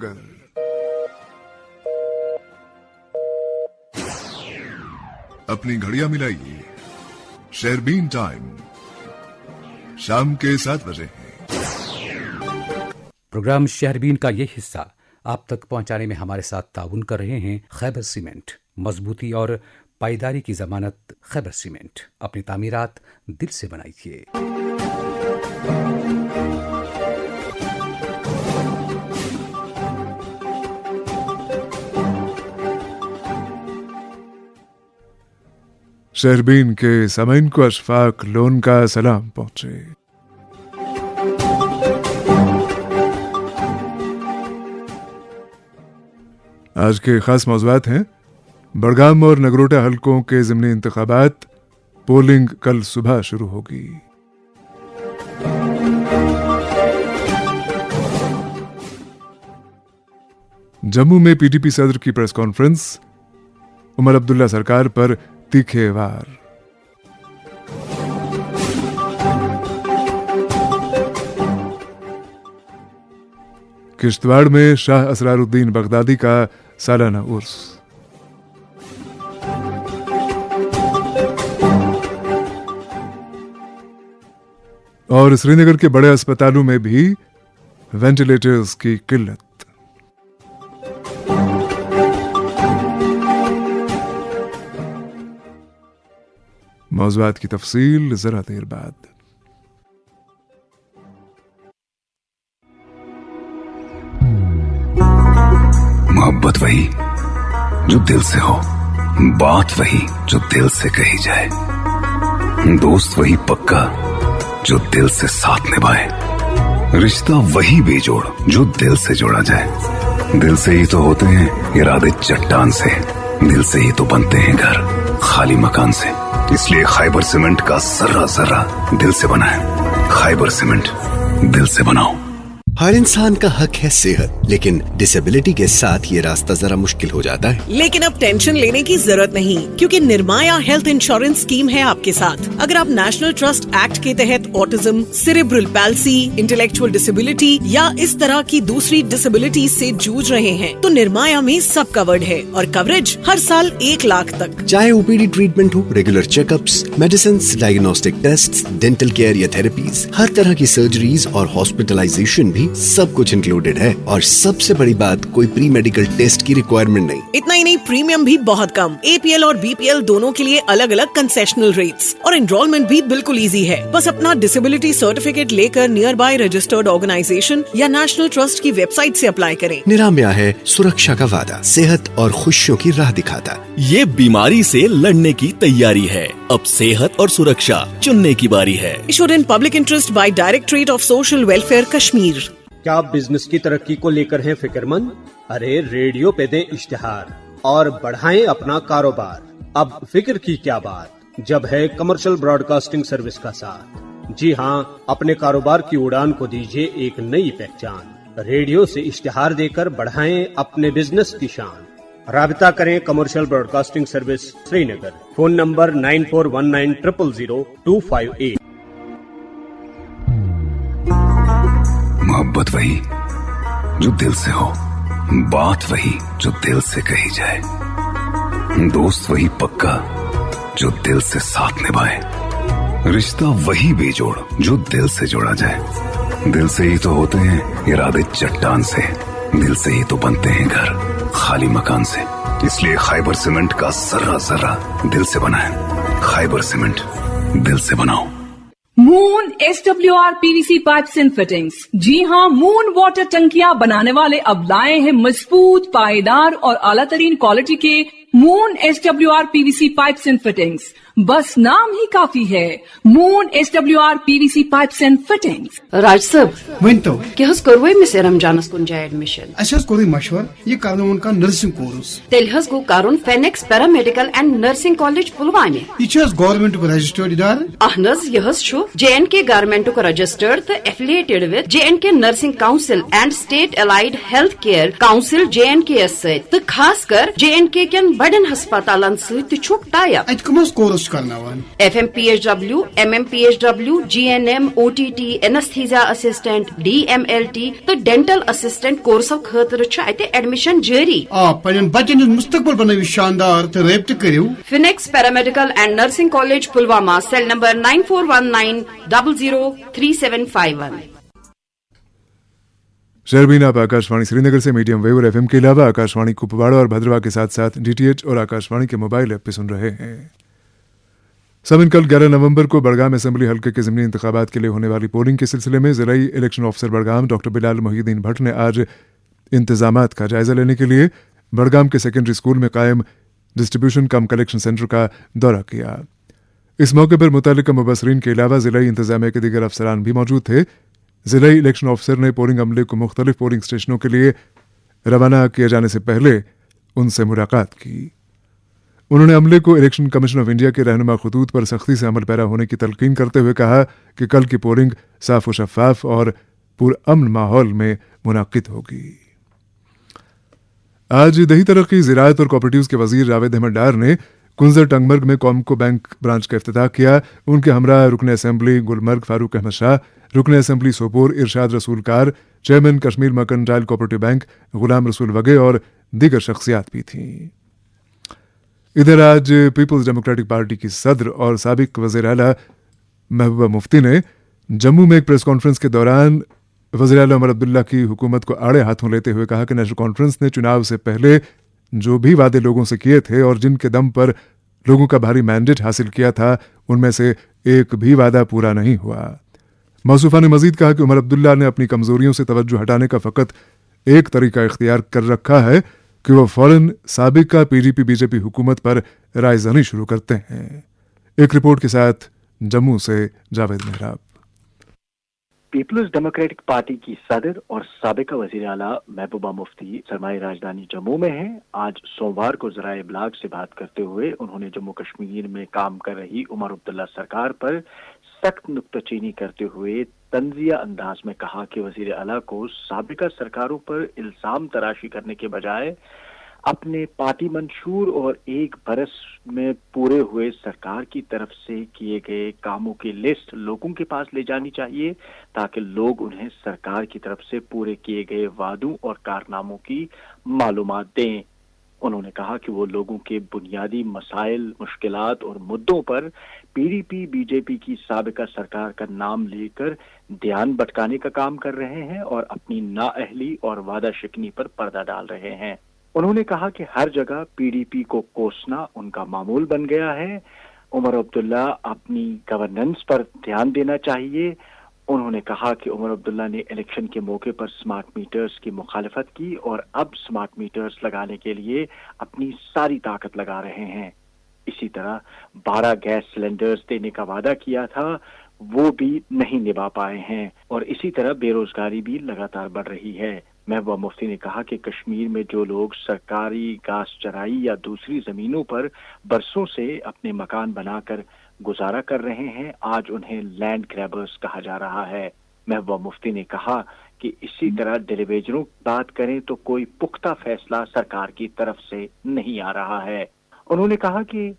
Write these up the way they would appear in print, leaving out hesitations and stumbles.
श्रीनगर। अपनी घड़ियां मिलाइए, शेरबीन टाइम शाम के 7 बजे है। प्रोग्राम शेरबीन का ये हिस्सा आप तक पहुंचाने में हमारे साथ ताउन कर रहे हैं खैबर सीमेंट। मजबूती और पायदारी की जमानत खैबर सीमेंट। अपनी तामीरात दिल से बनाइए। शेरबीन के सामीन को अशफाक लोन का सलाम पहुंचे। आज के खास मौज़ूआत हैं बड़गाम और नगरोटा हलकों के ज़िमनी इंतखाबात। पोलिंग कल सुबह शुरू होगी। जम्मू में पीटीपी सदर की प्रेस कॉन्फ्रेंस। उमर अब्दुल्ला सरकार पर तीखे वार। किश्तवाड़ में शाह असरारुद्दीन बगदादी का सालाना उर्स। और श्रीनगर के बड़े अस्पतालों में भी वेंटिलेटर्स की किल्लत। मौज़ूआत की तफसील जरा देर बाद। मोहब्बत वही जो दिल से हो, बात वही जो दिल से कही जाए, दोस्त वही पक्का जो दिल से साथ निभाए, रिश्ता वही बेजोड़ जो दिल से जोड़ा जाए। दिल से ही तो होते हैं इरादे चट्टान से, दिल से ही तो बनते हैं घर खाली मकान से। इसलिए खैबर सीमेंट का जर्रा जर्रा दिल से बना है। खैबर सीमेंट, दिल से बनाओ। हर इंसान का हक है सेहत, लेकिन डिसेबिलिटी के साथ ये रास्ता जरा मुश्किल हो जाता है। लेकिन अब टेंशन लेने की जरूरत नहीं, क्योंकि निर्माया हेल्थ इंश्योरेंस स्कीम है आपके साथ। अगर आप नेशनल ट्रस्ट एक्ट के तहत autism, cerebral palsy, intellectual disability या इस तरह की दूसरी डिसेबिलिटी से जूझ रहे हैं, तो निर्माया में सब कवर्ड है और कवरेज हर साल 1 लाख तक। चाहे ओपीडी ट्रीटमेंट हो, regular checkups, medicine, diagnostic test, dental care या थेरेपीज, हर तरह की सर्जरीज और हॉस्पिटलाइजेशन भी सब कुछ इंक्लूडेड है। और सबसे बड़ी बात, कोई प्री मेडिकल टेस्ट की रिक्वायरमेंट नहीं। इतना ही नहीं, प्रीमियम भी बहुत कम। APL और BPL दोनों के लिए अलग अलग कंसेशनल रेट्स और एनरोलमेंट भी बिल्कुल इजी है। बस अपना डिसेबिलिटी सर्टिफिकेट लेकर नियर बाय रजिस्टर्ड ऑर्गेनाइजेशन या नेशनल ट्रस्ट की वेबसाइट से अप्लाई करें। निरामया है सुरक्षा का वादा, सेहत और खुशियों की राह दिखाता। ये बीमारी से लड़ने की तैयारी है। अब सेहत और सुरक्षा चुनने की बारी है। Issued in public interest by directorate of social welfare Kashmir. क्या आप बिजनेस की तरक्की को लेकर हैं फिक्रमंद? अरे रेडियो पे दें इश्तिहार और बढ़ाएं अपना कारोबार। अब फिक्र की क्या बात, जब है कमर्शियल ब्रॉडकास्टिंग सर्विस का साथ। जी हाँ, अपने कारोबार की उड़ान को दीजिए एक नई पहचान। रेडियो से इश्तिहार देकर बढ़ाएं अपने बिजनेस की शान। राबिता करें commercial broadcasting service Srinagar. Phone number 9419000258। मोहब्बत वही जो दिल से हो, बात वही जो दिल से कही जाए, दोस्त वही पक्का जो दिल से साथ निभाए, रिश्ता वही बेजोड़ जो दिल से जोड़ा जाए। दिल से ही तो होते हैं इरादे चट्टान से, दिल से ही तो बनते हैं घर खाली मकान से। इसलिए खैबर सीमेंट का जर्रा जर्रा दिल से बना है। खैबर सीमेंट, दिल से बनाओ। Moon SWR PVC pipes and fittings. जी हाँ, मून वाटर टंकियां बनाने वाले अब लाए हैं मजबूत, पायदार और आला तरीन क्वालिटी के Moon SWR PVC pipes and fittings. बस नाम ही काफी है, Moon SWR PVC pipes and fittings. Raj साहब वन तो क्या कोर मिस रमजानस कुन जाए एडमिशन? कोर मशवर ये कर नर्सिंग कोर्स तेल कर Phoenix paramedical and nursing college Pulwama. यह गवर्नमेंट को रजिस्टर्ड इदार? अहन यह JNK गवर्नमेंट को रजिस्टर्ड तो affiliated with JNK nursing council and state allied health care council JNK तो खास कर JNK केन बड़न हस्पतालन सहित छुक टाइप अत कम कोर्स करनावान FMPHW, MMPHW, GNM, OTT, anaesthesia assistant, DMLT तो डेंटल असिस्टेंट कोर्सो खतर छ अते एडमिशन जारी। पन्न बच्चन मुस्तकबिल बनावी शानदार तो रब्त करियो Phoenix paramedical and nursing college Pulwama, cell number 9419003751। शहरबीन आप आकाशवाणी श्रीनगर से मीडियम वेव और FM के अलावा आकाशवाणी कुपवाड़ा और भद्रवा के साथ साथ DTH और आकाशवाणी के मोबाइल ऐप पे सुन रहे हैं। सामिन, कल 11 नवंबर को बड़गाम असेंबली हल्के के ज़िमनी इंतखाबात के लिए होने वाली पोलिंग के सिलसिले में ज़िलाई election officer Budgam doctor Bilal Mohiuddin Bhat ने आज इंतजामात का जायजा लेने के लिए बड़गाम के सेकेंडरी स्कूल में कायम डिस्ट्रीब्यूशन कम कलेक्शन सेंटर का दौरा किया। इस मौके पर मुतालिका मुबसरीन के अलावा ज़िलाई इंतजामिया के दीगर अफसरान भी मौजूद थे। ज़िलाई इलेक्शन ऑफिसर ने पोलिंग अमले को मुख्तलिफ पोलिंग स्टेशनों के लिए रवाना किए जाने से पहले उनसे मुलाकात की। उन्होंने अमले को इलेक्शन कमीशन ऑफ इंडिया के रहनुमा खतूत पर सख्ती से अमल पैरा होने की तलकीन करते हुए कहा कि कल की पोलिंग साफ व शफाफ और पुरअमन माहौल में मुनाकिद होगी। आज दही तरक्की, ज़राअत और कोऑपरेटिव्स के वजीर जावेद अहमद डार ने कुंजर टंगमर्ग में कॉमको बैंक ब्रांच का इफ्तिताह किया। उनके हमरा रुकन असेंबली गुलमर्ग फारूक अहमद शाह, रुकन assembly Sopore Irshad Rasool Kar, chairman Kashmir mercantile cooperative bank Ghulam Rasool Wagay और दीगर शख्सियात भी थीं। इधर आज पीपल्स डेमोक्रेटिक पार्टी की सदर और साबिक वज़ीर आला महबूबा मुफ्ती ने जम्मू में एक प्रेस कॉन्फ्रेंस के दौरान वज़ीर आला उमर अब्दुल्ला की हुकूमत को आड़े हाथों लेते हुए कहा कि नेशनल कॉन्फ्रेंस ने चुनाव से पहले जो भी वादे लोगों से किए थे और जिनके दम पर लोगों का भारी मैंडेट हासिल किया था, उनमें से एक भी वादा पूरा नहीं हुआ। मौसूफा ने मजीद कहा कि उमर अब्दुल्ला ने अपनी कमजोरियों से तवज्जो हटाने का फ़कत एक तरीका इख्तियार कर रखा है कि वह फौरन साबिका PDP बीजेपी हुकूमत पर रायज़नी शुरू करते हैं। एक रिपोर्ट के साथ जम्मू से जावेद मेहराब। पीपल्स डेमोक्रेटिक पार्टी की सदर और साबिका वज़ीर आला महबूबा मुफ्ती सरमाई राजधानी जम्मू में हैं। आज सोमवार को ज़राए इब्लाग से बात करते हुए उन्होंने जम्मू कश्मीर में काम कर रही उमर अब्दुल्ला सरकार पर सख्त नुक्ताचीनी करते हुए तंजिया अंदाज में कहा कि वज़ीर आला को साबिका सरकारों पर इल्जाम तराशी करने के बजाय अपने पार्टी मंशूर और एक बरस में पूरे हुए सरकार की तरफ से किए गए कामों की लिस्ट लोगों के पास ले जानी चाहिए ताकि लोग उन्हें सरकार की तरफ से पूरे किए गए वादों और कारनामों की मालूमात दें। उन्होंने कहा कि वो लोगों के बुनियादी मसाइल, मुश्किलात और मुद्दों पर PDP बीजेपी की साबिका सरकार का नाम लेकर ध्यान भटकाने का काम कर रहे हैं और अपनी नाअहली और वादा शिकनी पर पर्दा डाल रहे हैं। उन्होंने कहा कि हर जगह PDP को कोसना उनका मामूल बन गया है। उमर अब्दुल्ला अपनी गवर्नेंस पर ध्यान देना चाहिए। उन्होंने कहा कि उमर अब्दुल्ला ने इलेक्शन के मौके पर स्मार्ट मीटर्स की मुखालफत की और अब स्मार्ट मीटर्स लगाने के लिए अपनी सारी ताकत लगा रहे हैं। इसी तरह 12 गैस सिलेंडर्स देने का वादा किया था, वो भी नहीं निभा पाए हैं और इसी तरह बेरोजगारी भी लगातार बढ़ रही है। महबूबा मुफ्ती ने कहा कि कश्मीर में जो लोग सरकारी घास चराई या दूसरी जमीनों पर बरसों से अपने मकान बनाकर गुजारा कर रहे हैं, आज उन्हें लैंड ग्रैबर्स कहा जा रहा है। महबूबा मुफ्ती ने कहा कि इसी तरह डेलीवेजरों की बात करें तो कोई पुख्ता फैसला सरकार की तरफ से नहीं आ रहा है। उन्होंने कहा कि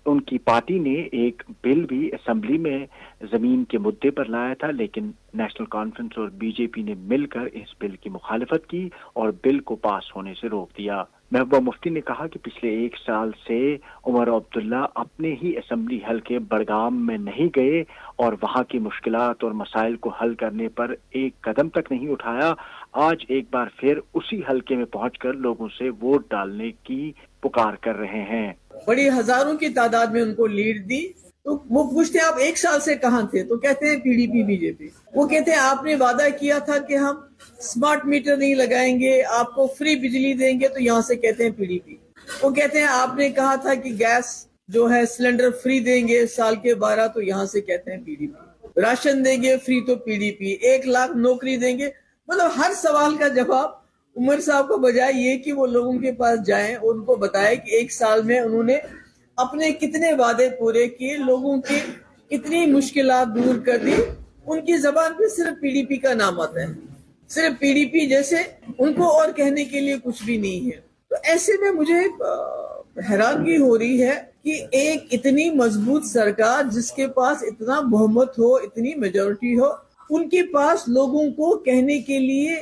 उनकी पार्टी ने एक बिल भी असेंबली में जमीन के मुद्दे पर लाया था, लेकिन नेशनल कॉन्फ्रेंस और बीजेपी ने मिलकर इस बिल की मुखालिफत की और बिल को पास होने से रोक दिया। महबूबा मुफ्ती ने कहा कि पिछले 1 साल से उमर अब्दुल्ला अपने ही असेंबली हल्के बड़गाम में नहीं गए और वहां की मुश्किलात और मसाइल को हल करने पर एक कदम तक नहीं उठाया। आज एक बार फिर उसी हल्के में पहुंचकर लोगों से वोट डालने की पुकार कर रहे हैं। बड़ी हजारों की तादाद में उनको लीड दी तो वो पूछते हैं आप 1 साल से कहाँ थे, तो कहते हैं PDP बीजेपी। वो कहते हैं आपने वादा किया था कि हम स्मार्ट मीटर नहीं लगाएंगे, आपको फ्री बिजली देंगे, तो यहाँ से कहते हैं PDP। वो कहते हैं आपने कहा था कि गैस जो है सिलेंडर फ्री देंगे साल के 12, तो यहाँ से कहते हैं PDP। राशन देंगे फ्री तो PDP। 1 लाख नौकरी देंगे। मतलब हर सवाल का जवाब उमर साहब को बजाय ये कि वो लोगों के पास जाएं, उनको बताएं कि 1 साल में उन्होंने अपने कितने वादे पूरे किए, लोगों की कितनी मुश्किलात दूर कर दी। उनकी जबान पे सिर्फ PDP का नाम आता है, सिर्फ PDP, जैसे उनको और कहने के लिए कुछ भी नहीं है। तो ऐसे में मुझे हैरानगी हो रही है कि एक इतनी मजबूत सरकार जिसके पास इतना बहुमत हो, इतनी मेजोरिटी हो, उनके पास लोगों को कहने के लिए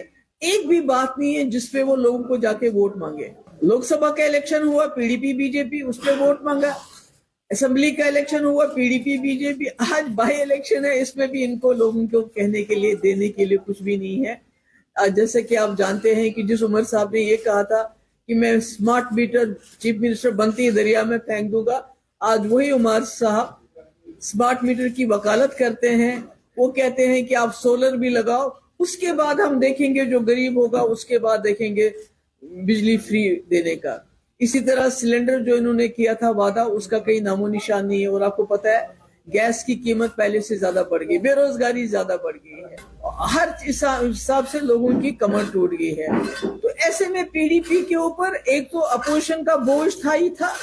एक भी बात नहीं है जिसपे वो लोगों को जाके वोट मांगे। लोकसभा का इलेक्शन हुआ, पीडीपी बीजेपी, उस पर वोट मांगा। असेंबली का इलेक्शन हुआ, पीडीपी बीजेपी। आज बाई इलेक्शन है, इसमें भी इनको लोगों को कहने के लिए, देने के लिए कुछ भी नहीं है। जैसे कि आप जानते हैं कि जिस उमर साहब ने ये कहा था कि मैं स्मार्ट मीटर चीफ मिनिस्टर बनती दरिया में फेंक दूंगा, आज वही उमर साहब स्मार्ट मीटर की वकालत करते हैं। वो कहते हैं कि आप सोलर भी लगाओ, उसके बाद हम देखेंगे जो गरीब होगा, उसके बाद देखेंगे बिजली फ्री देने का। इसी तरह सिलेंडर जो इन्होंने किया था वादा, उसका कहीं नामो निशान नहीं है। और आपको पता है गैस की कीमत पहले से ज्यादा बढ़ गई, बेरोजगारी ज्यादा बढ़ गई है, हर हिसाब से लोगों की कमर टूट गई है। तो ऐसे में पीडीपी के ऊपर एक तो अपोजिशन का बोझ था ही था,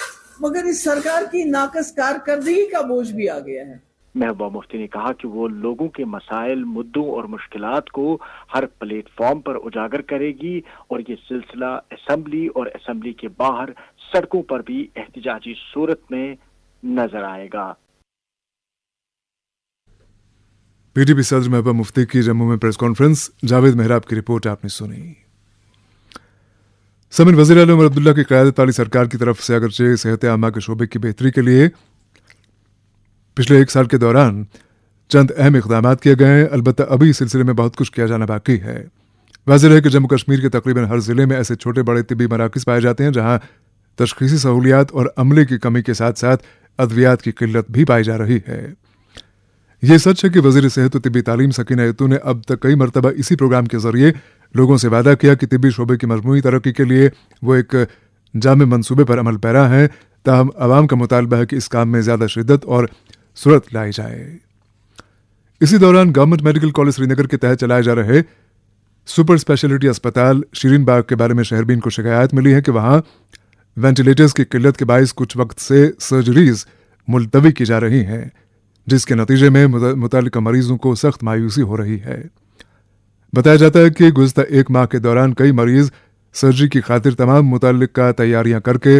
मगर इस सरकार की नाकस कारकर्दगी का बोझ भी आ गया है। महबूबा मुफ्ती ने कहा कि वो लोगों के मसाइल, मुद्दों और मुश्किलात को हर प्लेटफॉर्म पर उजागर करेगी और ये सिलसिला असेंबली और असेंबली के बाहर सड़कों पर भी एहतिजाजी सूरत में नजर आएगा। पीडीपी सदर महबूबा मुफ्ती की जम्मू में प्रेस कॉन्फ्रेंस। जावेद मेहराब की रिपोर्ट आपने सुनी। समीर वजीर आलम अब्दुल्ला की क़यादत वाली सरकार की तरफ से अगरचे सेहत आमा के शोबे की बेहतरी के लिए पिछले एक साल के दौरान चंद अहम इक़दाम किए गए हैं, अलबत्ता अभी इस सिलसिले में बहुत कुछ किया जाना बाकी है। वाज़ेह है कि जम्मू कश्मीर के तकरीबन हर जिले में ऐसे छोटे बड़े तिब्बी मराकज़ पाए जाते हैं जहां तशख़ीसी सहूलियात और अमले की कमी के साथ साथ अद्वियात की किल्लत भी पाई जा रही है। यह सच है कि वज़ीर सेहत और तिब्बी तालीम सकीना यतू ने अब तक कई मरतबा इसी प्रोग्राम के जरिए लोगों से वादा किया कि तिब्बी शोबे की मजमूई तरक्की के लिए वो एक जामे मंसूबे पर अमल पैरा है। ताहम आवाम का मुतालबा है कि इस काम में ज़्यादा शिद्दत और सूरत लाई जाए। इसी दौरान गवर्नमेंट मेडिकल कॉलेज श्रीनगर के तहत चलाए जा रहे सुपर स्पेशलिटी अस्पताल शीरीन बाग के बारे में शहरबीन को शिकायत मिली है कि वहां वेंटिलेटर्स की किल्लत के बायस कुछ वक्त से सर्जरीज मुलतवी की जा रही हैं, जिसके नतीजे में मुतालिका मरीजों को सख्त मायूसी हो रही है। बताया जाता है कि गुज़िश्ता एक माह के दौरान कई मरीज सर्जरी की खातिर तमाम मुतालिका तैयारियां करके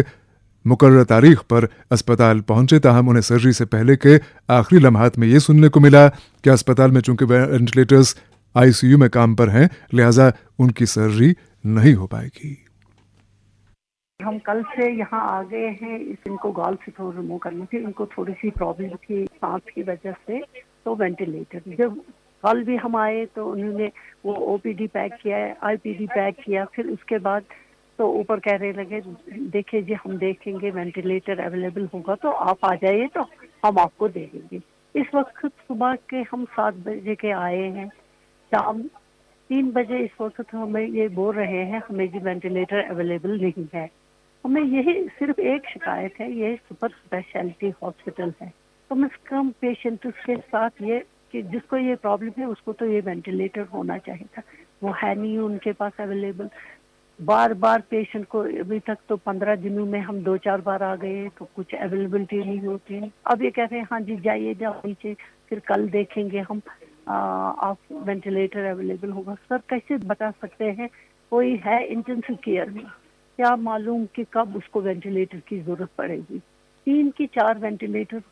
मुकर्रर तारीख पर अस्पताल पहुंचे, ताहम उन्हें सर्जरी से पहले के आखिरी लम्हात में यह सुनने को मिला कि अस्पताल में चूंकि वेंटिलेटर्स आईसीयू में काम पर हैं, लिहाजा उनकी सर्जरी नहीं हो पाएगी। हम कल से यहाँ आ गए हैं, इनको गॉल से थोड़ा रिमूव करनी थी, इनको थोड़ी सी प्रॉब्लम थी सांस की वजह से, तो वेंटिलेटर। जब कल भी हम आए तो उन्होंने वो ओपीडी पैक किया है, आईपीडी पैक किया, फिर उसके बाद तो ऊपर कहने लगे देखिए जी हम देखेंगे वेंटिलेटर अवेलेबल होगा तो आप आ जाइए तो हम आपको दे देंगे। इस वक्त सुबह के हम 7 बजे के आए हैं, शाम 3 बजे इस वक्त हमें ये बोल रहे हैं हमें जी वेंटिलेटर अवेलेबल नहीं है। हमें यही सिर्फ एक शिकायत है, ये सुपर स्पेशलिटी हॉस्पिटल है, कम से कम पेशेंट के साथ ये कि जिसको ये प्रॉब्लम है उसको तो ये वेंटिलेटर होना चाहिए था, वो है नहीं उनके पास अवेलेबल। बार बार पेशेंट को अभी तक तो 15 दिनों में हम 2-4 बार आ गए तो कुछ अवेलेबिलिटी नहीं होती है। अब ये कह रहे हैं हाँ जी जाइए जाओ नीचे, फिर कल देखेंगे हम आप वेंटिलेटर अवेलेबल होगा। सर कैसे बता सकते हैं कोई है इंटेंसिव केयर में, क्या मालूम कि कब उसको वेंटिलेटर की जरूरत पड़ेगी। 3 की 4 वेंटिलेटर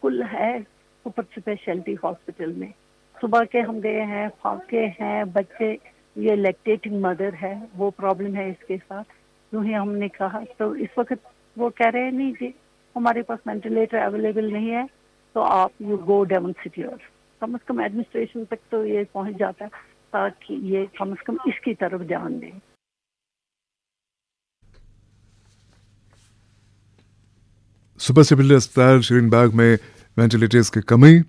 कुल है सुपर स्पेशलिटी हॉस्पिटल में। सुबह के हम गए हैं, फाके हैं, बच्चे ये लैक्टेटिंग मदर है, वो प्रॉब्लम है इसके साथ, यूँ ही हमने कहा तो इस वक्त वो कह रहे हैं नहीं जी हमारे पास वेंटिलेटर अवेलेबल नहीं है तो आप यू गो डाउन सिटी। और कम से कम एडमिनिस्ट्रेशन तक तो ये पहुंच जाता है ताकि ये कम से कम इसकी तरफ ध्यान दें। सुपर स्पेशलिटी अस्पताल शीरीन बाग में वेंटिलेटर्स की कमी,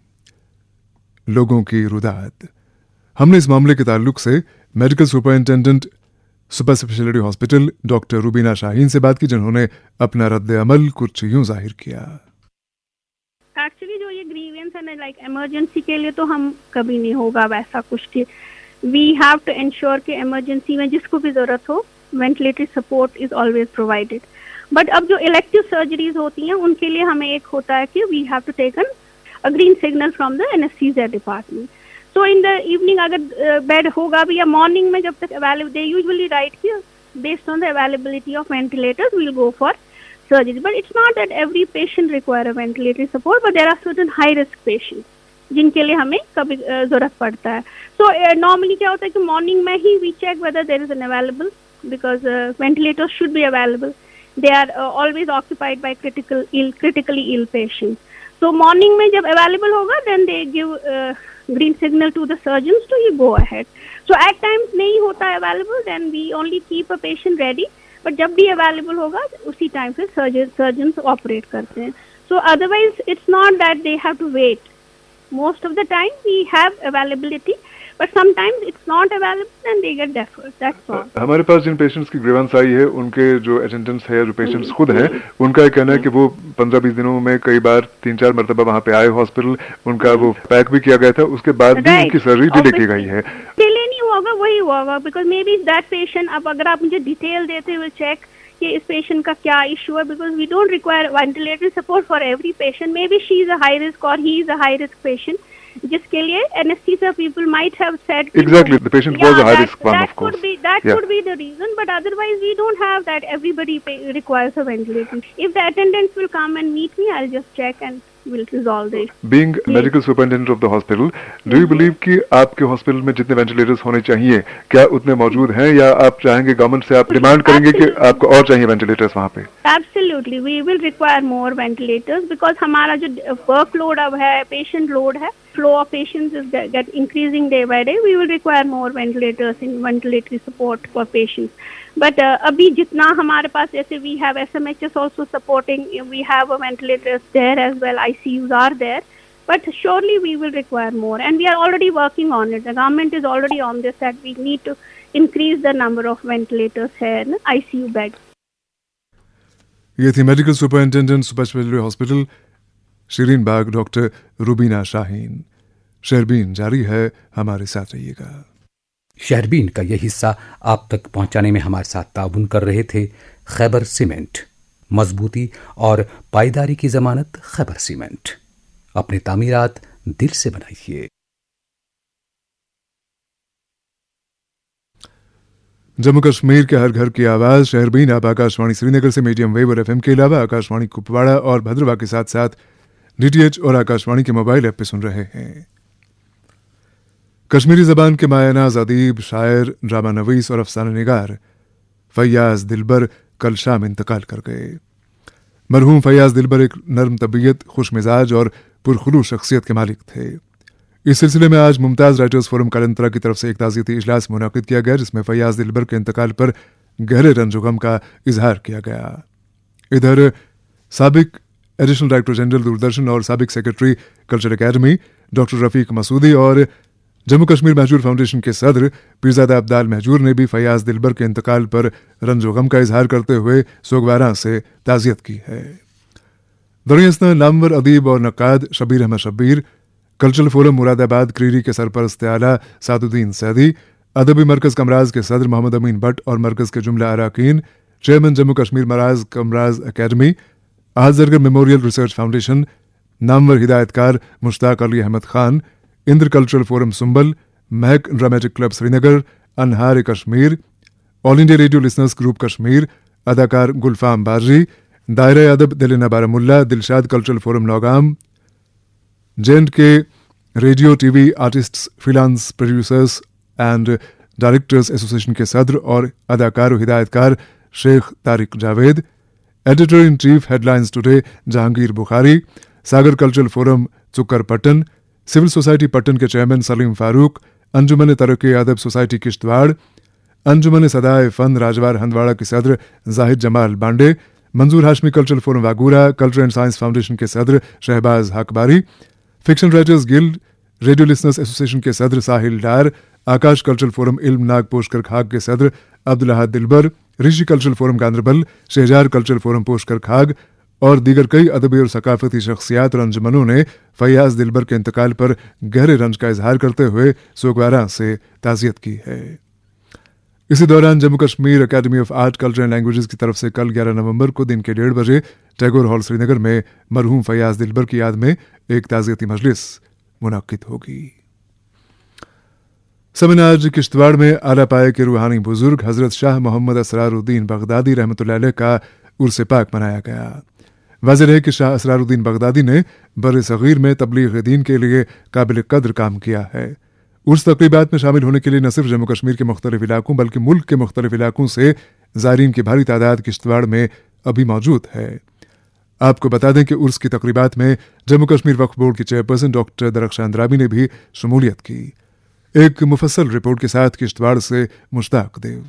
लोगों की रुदात। हमने इस मामले के ताल्लुक से medical superintendent super speciality hospital doctor Rubina Shaheen से बात की, जिन्होंने अपना रद्द अमल कुछ यूं जाहिर किया। एक्चुअली जो ये ग्रीवेंस है ना, लाइक इमरजेंसी के लिए तो हम कभी नहीं होगा वैसा कुछ कि वी हैव टू इंश्योर कि इमरजेंसी में जिसको भी जरूरत हो ventilatory support is always provided. But अब जो इलेक्टिव सर्जरीज होती हैं उनके लिए हमें एक होता है कि we have to taken a green signal from the anaesthesia department. So in the evening अगर बेड होगा भी या मॉर्निंग में जब तक अवेलेबल, दे यूजुअली राइट कि based on the availability of ventilators we will go for surgery. But it's not that every patient require a ventilatory support, but there are certain high risk patients जिनके लिए हमें कभी जरूरत पड़ता है. So normally क्या होता है कि morning में ही we check whether there is an available, because ventilators should be available. They are always occupied by critically ill patients. So morning में जब available होगा, then they give green signal to the surgeons to you go ahead. So at times नहीं होता available, then we only keep a patient ready. But जब भी available होगा उसी time पे surgeons operate करते हैं. So otherwise it's not that they have to wait. Most of the time we have availability, but sometimes it's not available and they get deferred. That's all. हमारे पास जिन patients की grievance आई है, उनके जो attendants है, जो patients खुद हैं, उनका ये कहना है कि वो 15-20 दिनों में कई बार 3-4 मरतबा वहाँ पे आए हॉस्पिटल, उनका वो पैक भी किया गया था, उसके बाद भी उनकी सर्जरी डिले की गई है. डिले नहीं होगा, वही होगा, because may be that patient. अब अगर आप मुझे डिटेल देते विल चेक कि इस पेशेंट का क्या इशू है, because we don't require ventilatory support for every patient. May be she is a high risk और he is a high risk patient, जिसके लिए anesthesia people might have said exactly the patient was a high risk one, of course. That could be the reason, but otherwise we don't have that everybody requires a ventilator. If the attendants will come and meet me, I'll just check and we'll resolve this. Being medical superintendent of the hospital, do you believe कि आपके hospital में जितने ventilators होने चाहिए, क्या उतने मौजूद हैं, या आप चाहेंगे गवर्नमेंट से, आप डिमांड करेंगे कि आपको और चाहिए वेंटिलेटर्स वहाँ पे? Absolutely, we will require more ventilators because हमारा जो workload अब है, patient load है, flow of patients is get increasing day by day. We will require more ventilators in ventilatory support for patients. But अभी जितना हमारे पास, जैसे we have SMHS also supporting, we have a ventilators there as well, ICUs are there. But surely we will require more, and we are already working on it. The government is already on this, that we need to increase the number of ventilators here, ICU beds. ये थी medical superintendent super speciality hospital Shireen Bagh doctor Rubina Shaheen. शहरबीन जारी है, हमारे साथ रहिएगा. शहरबीन का यह हिस्सा आप तक पहुंचाने में हमारे साथ ताउन कर रहे थे खैबर सीमेंट. मजबूती और पायदारी की जमानत खैबर सीमेंट. अपने तामीरात दिल से बनाइए. जम्मू कश्मीर के हर घर की आवाज शहरबीन आप आकाशवाणी श्रीनगर से मीडियम वेव और एफएम के अलावा आकाशवाणी कुपवाड़ा और भद्रवा के साथ साथ डीटीएच और आकाशवाणी के मोबाइल ऐप पे सुन रहे हैं. कश्मीरी जबान के मायानाज अदीब, शायर, ड्रामा नवीस और अफसाना निगार फैयाज दिलबर कल शाम इंतकाल कर गए. मरहूम फैयाज दिलबर एक नर्म तबीयत, खुश मिजाज और पुरखुलूस शख्सियत के मालिक थे. इस सिलसिले में आज मुमताज राइटर्स फोरम कालंतरा की तरफ से एक ताज़ियती इजलास मुनाकिद किया गया, जिसमें फैयाज दिलबर के इंतकाल पर गहरे रंज गम का इजहार किया गया. इधर साबिक एडिशनल डायरेक्टर जनरल दूरदर्शन और साबिक secretary culture academy doctor Rafiq Masoodi और जम्मू कश्मीर महजूर फाउंडेशन के सदर पीरजादा अब्दाल महजूर ने भी फैयाज दिलबर के इंतकाल पर रंज गम का इजहार करते हुए सोगवारा से ताज़ियत की है. दरियास्ता नामवर अदीब और नक्काद शबीर अहमद शब्बीर, कल्चरल फोरम मुरादाबाद क्रीरी के सरपरस्त आला सादुद्दीन सैदी, अदबी मरकज कमराज के सदर मोहम्मद अमीन भट्ट और मरकज के जुमला अराकीन, chairman Jammu Kashmir Maraz Kamraz academy, Ahad Zargar memorial research foundation, नामवर हिदायतकार Mushtaq Ali Ahmad Khan, Indra cultural forum Sumbal, Mehak dramatic club Srinagar, Anhar Kashmir, all India radio listeners group Kashmir, अदाकार गुलफाम बारजी, दायरा अदब Dilna Baramulla, Dilshad cultural forum Nowgam, J and K radio TV artists freelance producers and directors association के सदर और अदाकार हिदायतकार Sheikh Tariq Javed, editor in chief headlines today Jahangir Bukhari, Sagar cultural forum Chukkar Pattan, civil society Pattan के चेयरमैन सलीम फारूक, अंजुमन तरक्की अदब सोसाइटी किश्तवाड़, अंजुमन सदाए फन राजवार हंदवाड़ा के सदर Zahid Jamal Bande, Manzoor Hashmi cultural forum Waghoora, culture and science foundation के सदर Shahbaz Hakbari, fiction writers guild, radio listeners association के सदर साहिल डार, आकाश कल्चरल फोरम इल्म नाग पोशकर खाग के सदर Abdullah Dilbar, Rishi cultural forum Ganderbal, Shahzar cultural forum Poshkar Khag और दीगर कई अदबी और सकाफती शख्सियात और अंजुमनों ने फैयाज दिलबर के इंतकाल पर गहरे रंज का इजहार करते हुए सोगवारा से ताज़ियत की है. इसी दौरान Jammu Kashmir academy of art culture and languages की तरफ से कल 11 नवंबर को दिन के 1:30 बजे टैगोर हॉल श्रीनगर में मरहूम फैयाज दिलबर की याद में एक ताज़ियती मजलिस मुनाकिद होगी. सेमिनार किश्तवाड़ में आला पाए के रूहानी बुजुर्ग हजरत शाह मोहम्मद असरारुद्दीन बगदादी रहमतुल्लाह अलैह का उर्स पाक मनाया गया। वाज़ेह है कि शाह असरारुद्दीन बगदादी ने बर सगीर में तबलीग दीन के लिए काबिल कद्र काम किया है। उर्स तक़रीबात में शामिल होने के लिए न सिर्फ जम्मू कश्मीर के मुख्तलिफ इलाकों बल्कि मुल्क के मुख्तलिफ इलाकों से ज़ायरीन की भारी तादाद किश्तवाड़ में अभी मौजूद है। आपको बता दें कि उर्स की तक़रीबात में जम्मू कश्मीर वक्फ बोर्ड की चेयरपर्सन डॉक्टर दरख्शान द्राबी ने भी शमूलियत की। एक मुफस्सल रिपोर्ट के साथ किश्तवाड़ से मुश्ताक देव।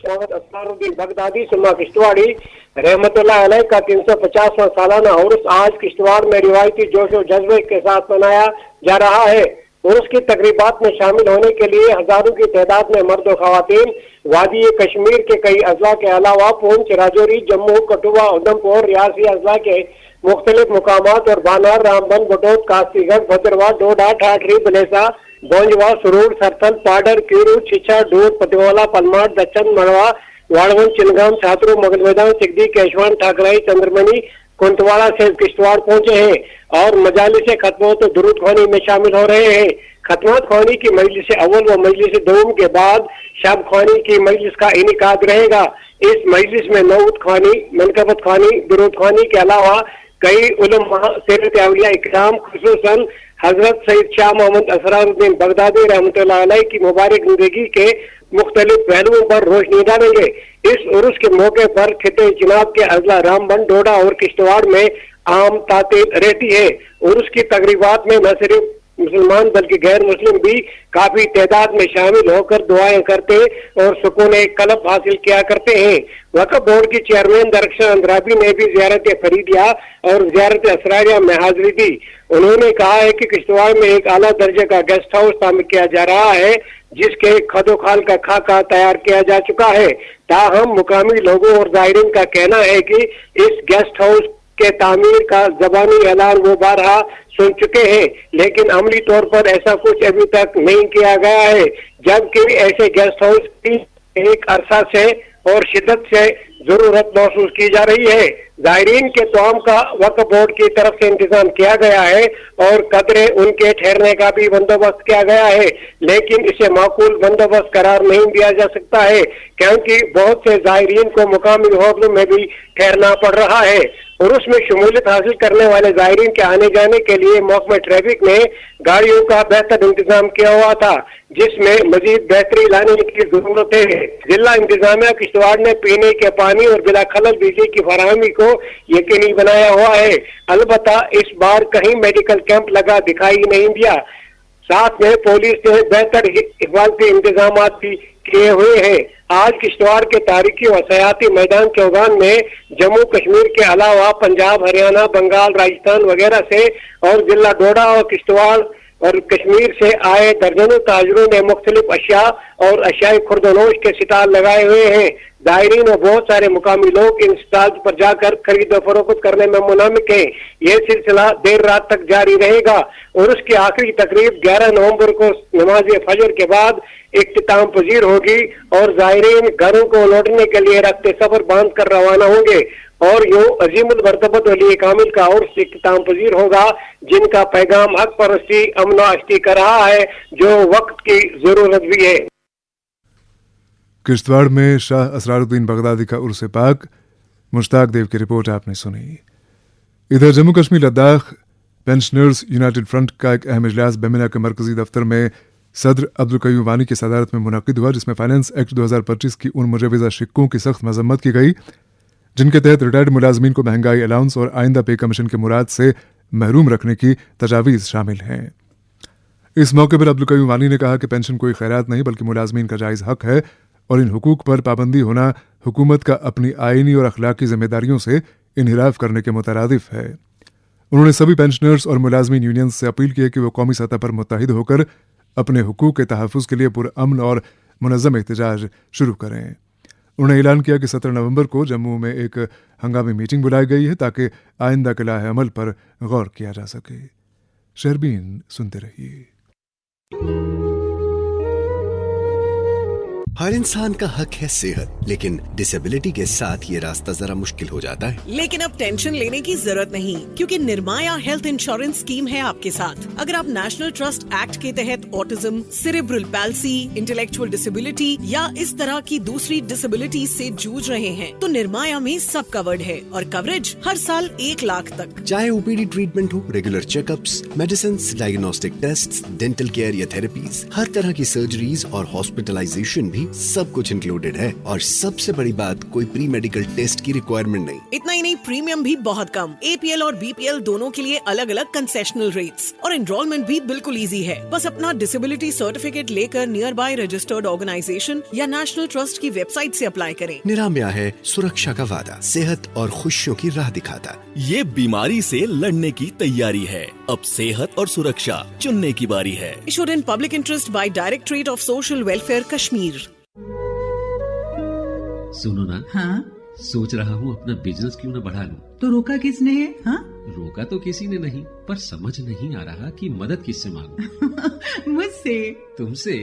असरारुद्दीन बगदादी सुमा किश्तवाड़ी रहमतुल्लाह अलैह का 350वां सालाना उर्स आज किश्तवाड़ में रिवायती जोश और जज्बे के साथ मनाया जा रहा है। उर्स की तकरीबात में शामिल होने के लिए हजारों की तादाद में मर्द और खवातीन वादी कश्मीर के कई अजला के अलावा पूंछ, राजौरी, जम्मू, कठुआ, उधमपुर, रियासी अजला के मुख्तलिफ मुकामात और बानार, रामबन, बटोत, कासीगढ़, भद्रवाह, डोडा, ठाठरी, बलेसा, बोंजवा, सुरूर, सरथल, पाडर, कीरू, छिछा, डूर, पटिवाला, पलमार, दच्चन, मड़वा, वाड़वन, चिनगाम, छात्रों, मुगल मैदान, सिगदी, केशवान, ठाकराई, चंद्रमणि, कुंतवाड़ा से किश्तवाड़ पहुंचे हैं और मजालिस खत्मत और दुरूद ख्वानी में शामिल हो रहे हैं। खत्मत ख्वानी की मजलिस अव्वल व मजलिस दोम के बाद शब ख्वानी की मजलिस का इनिकाद रहेगा। इस मजलिस में नऊद ख्वानी, मनकबत ख्वानी, दुरूद ख्वानी के अलावा कई उलमा, सीरत औलिया इकराम, खुसूसन हजरत सैयद शाह मोहम्मद असरारुद्दीन बगदादी रहमतुल्लाह अलैह की मुबारक जिंदगी के मुख्तलिफ पहलुओं पर रोशनी डालेंगे। इस उर्स के मौके पर खिते चिनाब के अजला रामबन, डोडा और किश्तवाड़ में आम तातील रहती है। उर्स की तकरीबात में न सिर्फ मुसलमान बल्कि गैर मुस्लिम भी काफी तादाद में शामिल होकर दुआएं करते और सुकून कल्ब हासिल किया करते हैं। वक्फ बोर्ड की चेयरमैन दरख्शान द्राबी ने भी ज़ियारत फरीदिया और ज़ियारत असरारिया में हाजिरी दी। उन्होंने कहा है कि किश्तवाड़ में एक आला दर्जे का गेस्ट हाउस तामीर किया जा रहा है जिसके खदोखाल का खाका तैयार किया जा चुका है। ताहम मुकामी लोगों और ज़ायरीन का कहना है कि इस गेस्ट हाउस के तामीर का जबानी ऐलान वो बारहा सुन चुके हैं, लेकिन अमली तौर पर ऐसा कुछ अभी तक नहीं किया गया है। जबकि ऐसे गेस्ट हाउस की एक अरसा से और शिद्दत से जरूरत महसूस की जा रही है। ज़ायरीन के तौम का वक्फ बोर्ड की तरफ से इंतजाम किया गया है और कदरे उनके ठहरने का भी बंदोबस्त किया गया है, लेकिन इसे माकूल बंदोबस्त करार नहीं दिया जा सकता है क्योंकि बहुत से ज़ायरीन को मुकामी होटलों में भी ठहरना पड़ रहा है। उर्स में शमूलियत हासिल करने वाले ज़ायरीन के आने जाने के लिए महकमा ट्रैफिक ने गाड़ियों का बेहतर इंतजाम किया हुआ था, जिसमें मजीद बेहतरी लाने की जरूरत है। जिला इंतजामिया किश्तवाड़ ने पीने के पानी और बिला खलल बिजली की फराहमी को यकीनी बनाया हुआ है। अलबत्ता इस बार कहीं मेडिकल कैंप लगा दिखाई नहीं दिया। साथ में पुलिस ने बेहतर हिफाजती इंतजाम भी किए हुए हैं। आज किश्तवाड़ के तारीखी व सयाती मैदान चौगान में जम्मू कश्मीर के अलावा पंजाब, हरियाणा, बंगाल, राजस्थान वगैरह से और जिला डोडा और किश्तवाड़ और कश्मीर से आए दर्जनों ताजरों ने मुख्तलिफ अशिया और अशियाई खुर्दनोश के सितार लगाए हुए हैं। ज़ायरीन और बहुत सारे मुकामी लोग इन स्टॉल पर जाकर खरीद फरोख्त करने में मुनामिक हैं। यह सिलसिला देर रात तक जारी रहेगा और उसकी आखिरी तकरीब 11 नवंबर को नमाज फजर के बाद इख्तिताम पजीर होगी और ज़ायरीन घरों को लौटने के लिए रखते सफर बांध कर रवाना होंगे और यो अजीमुल मर्तबत वली कामिल का उर्स इख्तिताम पजीर होगा जिनका पैगाम हक परस्ती, अमन व अश्ती कर रहा है जो वक्त की जरूरत भी है। किश्तवाड़ में शाह असरारुद्दीन बगदादी का उर्स पाक। मुश्ताक देव की रिपोर्ट आपने सुनी। इधर Jammu Kashmir Ladakh pensioners United front का एक अहम इजलास बेमिना के मरकजी दफ्तर में सदर अब्दुल कयूम वानी की सदारत में मुनक़िद हुआ, जिसमें फाइनेंस एक्ट 2025 की उन मुजवज़ा शिक्कों की सख्त मजम्मत की गई जिनके तहत रिटायर्ड मुलाजमीन को महंगाई अलाउंस और आइंदा पे कमीशन के मुराद से महरूम रखने की तजावीज़ शामिल हैं। इस मौके पर अब्दुल कयूम वानी ने कहा कि पेंशन कोई खैरात नहीं बल्कि मुलाजमीन का जायज़ हक है और इन हुकूक पर पाबंदी होना हुकूमत का अपनी आईनी और अखलाकी जिम्मेदारियों से इनहिराफ करने के मुतरादिफ है। उन्होंने सभी पेंशनर्स और मुलाजमीन यूनियंस से अपील की है कि वो कौमी सतह पर मुत्तहिद होकर अपने हुकूक के तहफ़्फ़ुज़ के लिए पुरअमन और मुनज़्ज़म एहतजाज शुरू करें। उन्होंने ऐलान किया कि 17 नवंबर को जम्मू में एक हंगामी मीटिंग बुलाई गई है ताकि आइंदा के लाहे अमल पर गौर किया जा सके। शहरबीन सुनते रहिए। हर इंसान का हक है सेहत, लेकिन डिसेबिलिटी के साथ ये रास्ता जरा मुश्किल हो जाता है। लेकिन अब टेंशन लेने की जरूरत नहीं, क्योंकि निर्माया हेल्थ इंश्योरेंस स्कीम है आपके साथ। अगर आप नेशनल ट्रस्ट एक्ट के तहत autism, cerebral palsy, intellectual disability या इस तरह की दूसरी डिसेबिलिटी से जूझ रहे हैं, तो निर्माया में सब कवर्ड है और कवरेज हर साल 1 लाख तक। चाहे ओपीडी ट्रीटमेंट हो, regular checkups, medicine, diagnostic test, dental care या थेरेपीज, हर तरह की सर्जरीज और हॉस्पिटलाइजेशन भी सब कुछ इंक्लूडेड है। और सबसे बड़ी बात, कोई प्री मेडिकल टेस्ट की रिक्वायरमेंट नहीं। इतना ही नहीं, प्रीमियम भी बहुत कम। APL और BPL दोनों के लिए अलग अलग कंसेशनल रेट्स और एनरोलमेंट भी बिल्कुल इजी है। बस अपना डिसेबिलिटी सर्टिफिकेट लेकर नियर बाय रजिस्टर्ड ऑर्गेनाइजेशन या नेशनल ट्रस्ट की वेबसाइट से अप्लाई करें। निरामया है सुरक्षा का वादा, सेहत और खुशियों की राह दिखाता। ये बीमारी से लड़ने की तैयारी है। अब सेहत और सुरक्षा चुनने की बारी है। Issued in public interest by directorate of social welfare Kashmir. सुनो ना, हाँ? सोच रहा हूँ अपना बिजनेस क्यों न बढ़ा लूं। तो रोका किसने है? हाँ? रोका तो किसी ने नहीं, पर समझ नहीं आ रहा कि मदद किससे मांगूं। मुझसे। तुमसे?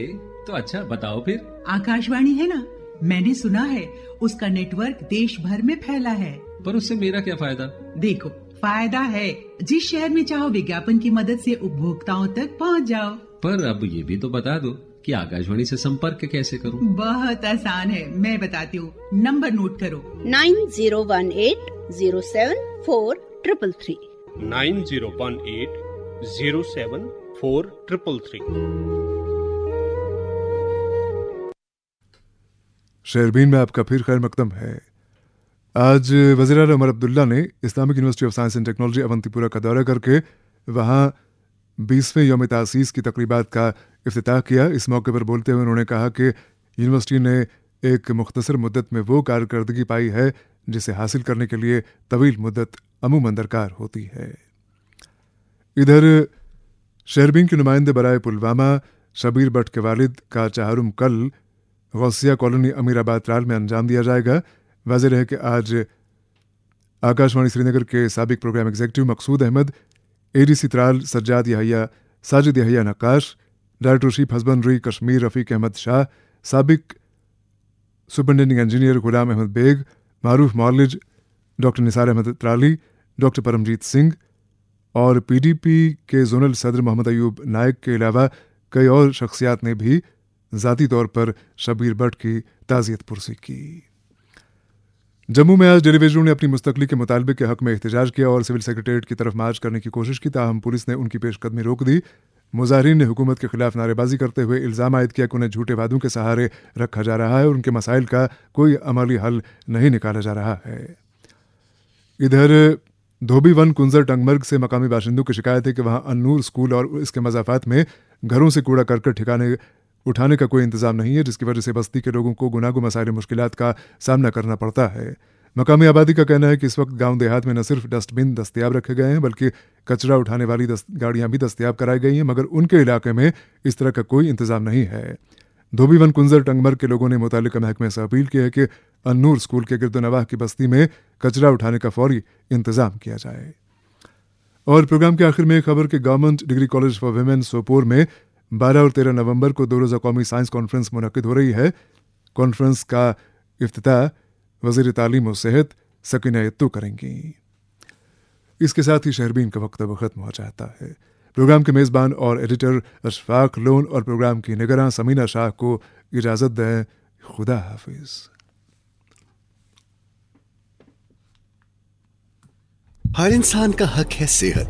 तो अच्छा बताओ फिर। आकाशवाणी है ना, मैंने सुना है उसका नेटवर्क देश भर में फैला है। पर उससे मेरा क्या फायदा? देखो, फायदा है। जिस शहर में चाहो विज्ञापन की मदद से उपभोक्ताओं तक पहुँच जाओ। पर अब ये भी तो बता दो कि आकाशवाणी से संपर्क कैसे करूं? बहुत आसान है, मैं बताती हूँ। नंबर नोट करो। 9018074333 9018074333। शेरबीन में आपका फिर खैर मकदम है। आज वज़ीर आला उमर अब्दुल्ला ने Islamic University of Science and Technology Awantipora का दौरा करके वहाँ 20वें यौम तासीस की तकरीबात का इफ्तिताह किया। इस मौके पर बोलते हुए उन्होंने कहा कि यूनिवर्सिटी ने एक मुख्तसर मुद्दत में वो कारकर्दगी पाई है जिसे हासिल करने के लिए तवील मुद्दत अमूमन दरकार होती है। इधर शेरबीन के नुमाइंदे बराए पुलवामा शबीर भट्ट के वालिद का चाहरुम कल गौसिया कॉलोनी अमीराबाद त्राल में अंजाम दिया जाएगा। वाज़ेह है कि आज आकाशवाणी श्रीनगर के साबिक programme executive Maqsood Ahmad, ADC Tral Sajid Yahya Naqash, director chief husbandry Kashmir Rafiq Ahmad Shah, साबिक सुपरिटेंडिंग इंजीनियर गुलाम अहमद बेग, मारूफ मौलिज डॉक्टर निसार अहमद त्राली, डॉक्टर परमजीत सिंह और PDP के जोनल सदर मोहम्मद अयूब नायक के अलावा कई और शख्सियात ने भी ज़ाती तौर पर शबीर भट्ट की ताज़ियत पुरसी की। जम्मू में आज डेलीवेजरों ने अपनी मुस्तकली के मुतालबे के हक में एहतजाज किया और सिविल सेक्रेटेरिएट की तरफ मार्च करने की कोशिश की, ताहम पुलिस ने उनकी पेशकदमी रोक दी। मुजाहिरीन ने हुकूमत के खिलाफ नारेबाजी करते हुए इल्ज़ाम आयद किया कि उन्हें झूठे वादों के सहारे रखा जा रहा है और उनके मसाइल का कोई अमली हल नहीं निकाला जा रहा है। इधर धोबी वन कुंजर टंगमर्ग से मकामी बाशिंदों की शिकायत है कि वहाँ अन्नूर स्कूल और इसके मज़ाफ़ात में घरों से कूड़ा करकट ठिकाने उठाने का कोई इंतजाम नहीं है, जिसकी वजह से बस्ती के लोगों को गुनागो मसाइल मुश्किलात का सामना करना पड़ता है। मकामी आबादी का कहना है कि इस वक्त गांव देहात में न सिर्फ डस्टबिन दस्तयाब रखे गए हैं बल्कि कचरा उठाने वाली गाड़ियां भी दस्तयाब कराई गई हैं, मगर उनके इलाके में इस तरह का कोई इंतजाम नहीं है। धोबी वन कुंजर टंगमर्ग के लोगों ने मुतालिका महकमे से अपील की है कि अन्नूर स्कूल के गिरदोनवाह की बस्ती में कचरा उठाने का फौरी इंतजाम किया जाए। और प्रोग्राम के आखिर में खबर कि government degree college for women Sopore में 12 और 13 नवंबर को 2 रोज़ा कौमी साइंस कॉन्फ्रेंस मुनक्किद हो रही है। कॉन्फ्रेंस का इफ्तिताह वज़ीर तालीम और सेहत सकीना यत्तू करेंगी। इसके साथ ही शहरबीन का वक्त अब ख़त्म हो जाता है। प्रोग्राम के मेज़बान और एडिटर अशफाक लोन और प्रोग्राम की निगरान समीना शाह को इजाज़त दें। खुदा हाफिज़। हर इंसान का हक है सेहत,